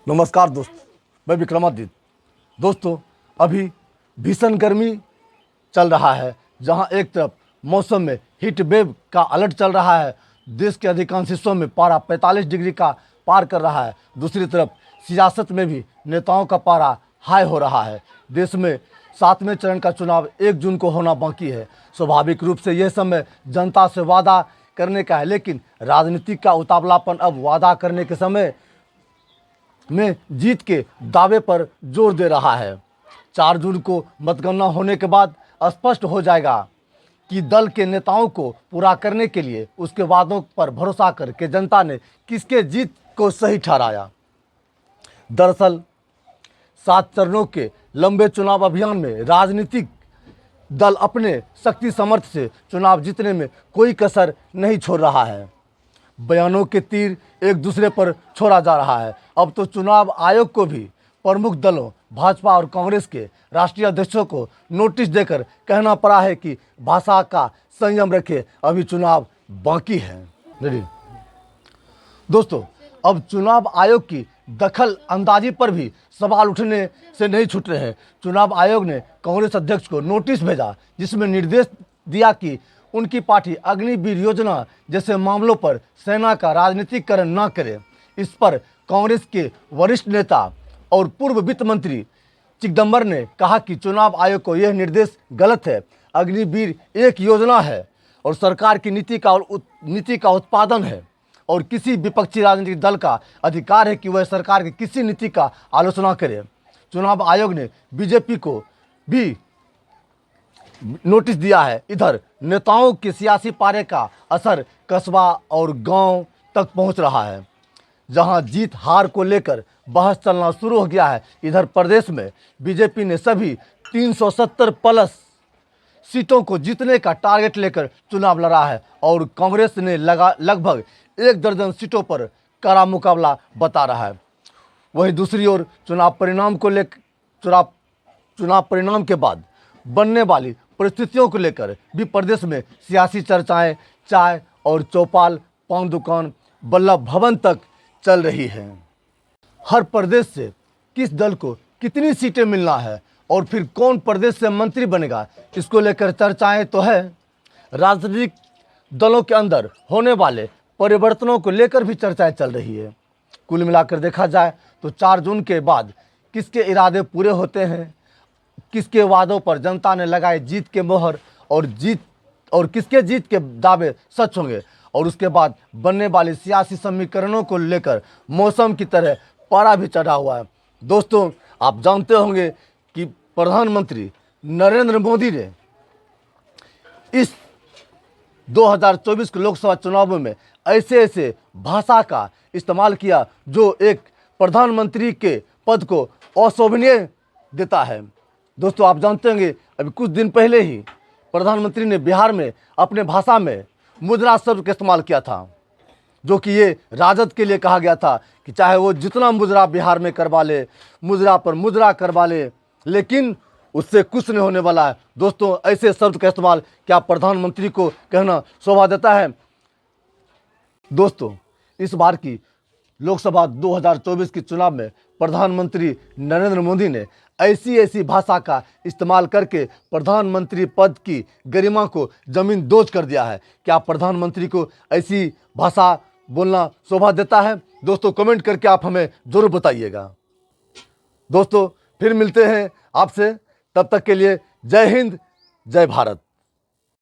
नमस्कार दोस्त, मैं विक्रमादित्य। दोस्तों, अभी भीषण गर्मी चल रहा है। जहां एक तरफ मौसम में हीट वेव का अलर्ट चल रहा है, देश के अधिकांश हिस्सों में पारा 45 डिग्री का पार कर रहा है। दूसरी तरफ सियासत में भी नेताओं का पारा हाई हो रहा है। देश में 7वें चरण का चुनाव 1 जून को होना बाकी है। स्वाभाविक रूप से यह समय जनता से वादा करने का है, लेकिन राजनीति का उतावलापन अब वादा करने के समय में जीत के दावे पर जोर दे रहा है। 4 जून को मतगणना होने के बाद स्पष्ट हो जाएगा कि दल के नेताओं को पूरा करने के लिए उसके वादों पर भरोसा करके जनता ने किसके जीत को सही ठहराया। दरअसल 7 चरणों के लंबे चुनाव अभियान में राजनीतिक दल अपने शक्ति सामर्थ्य से चुनाव जीतने में कोई कसर नहीं छोड़ रहा है। बयानों के तीर एक दूसरे पर छोड़ा जा रहा है। अब तो चुनाव आयोग को भी प्रमुख दलों भाजपा और कांग्रेस के राष्ट्रीय अध्यक्षों को नोटिस देकर कहना पड़ा है कि भाषा का संयम रखें, अभी चुनाव बाकी है। दोस्तों, अब चुनाव आयोग की दखल अंदाजी पर भी सवाल उठने से नहीं छूट रहे हैं। चुनाव आयोग ने कांग्रेस अध्यक्ष को नोटिस भेजा, जिसमें निर्देश दिया कि उनकी पार्टी अग्निवीर योजना जैसे मामलों पर सेना का राजनीतिकरण न करे। इस पर कांग्रेस के वरिष्ठ नेता और पूर्व वित्त मंत्री चिदंबरम ने कहा कि चुनाव आयोग को यह निर्देश गलत है। अग्निवीर एक योजना है और सरकार की नीति का उत्पादन है, और किसी विपक्षी राजनीतिक दल का अधिकार है कि वह सरकार की किसी नीति का आलोचना करे। चुनाव आयोग ने बीजेपी को भी नोटिस दिया है। इधर नेताओं के सियासी पारे का असर कस्बा और गांव तक पहुंच रहा है, जहां जीत हार को लेकर बहस चलना शुरू हो गया है। इधर प्रदेश में बीजेपी ने सभी 370 प्लस सीटों को जीतने का टारगेट लेकर चुनाव लड़ा है, और कांग्रेस ने लगभग 1 दर्जन सीटों पर कड़ा मुकाबला बता रहा है। वहीं दूसरी ओर चुनाव परिणाम के बाद बनने वाली परिस्थितियों को लेकर भी प्रदेश में सियासी चर्चाएं चाय और चौपाल, पान दुकान, वल्लभ भवन तक चल रही हैं। हर प्रदेश से किस दल को कितनी सीटें मिलना है और फिर कौन प्रदेश से मंत्री बनेगा, इसको लेकर चर्चाएं तो है। राजनीतिक दलों के अंदर होने वाले परिवर्तनों को लेकर भी चर्चाएं चल रही है। कुल मिलाकर देखा जाए तो 4 जून के बाद किसके इरादे पूरे होते हैं, किसके वादों पर जनता ने लगाए जीत के मोहर, और किसके जीत के दावे सच होंगे, और उसके बाद बनने वाले सियासी समीकरणों को लेकर मौसम की तरह पारा भी चढ़ा हुआ है। दोस्तों, आप जानते होंगे कि प्रधानमंत्री नरेंद्र मोदी ने इस 2024 के लोकसभा चुनावों में ऐसे भाषा का इस्तेमाल किया जो एक प्रधानमंत्री के पद को अशोभनीय देता है। दोस्तों, आप जानते होंगे अभी कुछ दिन पहले ही प्रधानमंत्री ने बिहार में अपने भाषा में मुद्रा शब्द का इस्तेमाल किया था, जो कि ये राजद के लिए कहा गया था कि चाहे वो जितना मुद्रा बिहार में करवा ले, मुद्रा पर मुद्रा करवा ले, लेकिन उससे कुछ नहीं होने वाला है। दोस्तों, ऐसे शब्द का इस्तेमाल क्या प्रधानमंत्री को कहना शोभा देता है? दोस्तों, इस बार की लोकसभा 2024 के चुनाव में प्रधानमंत्री नरेंद्र मोदी ने ऐसी भाषा का इस्तेमाल करके प्रधानमंत्री पद की गरिमा को जमीन दोज कर दिया है। क्या प्रधानमंत्री को ऐसी भाषा बोलना शोभा देता है? दोस्तों, कमेंट करके आप हमें जरूर बताइएगा। दोस्तों, फिर मिलते हैं आपसे, तब तक के लिए जय हिंद, जय भारत।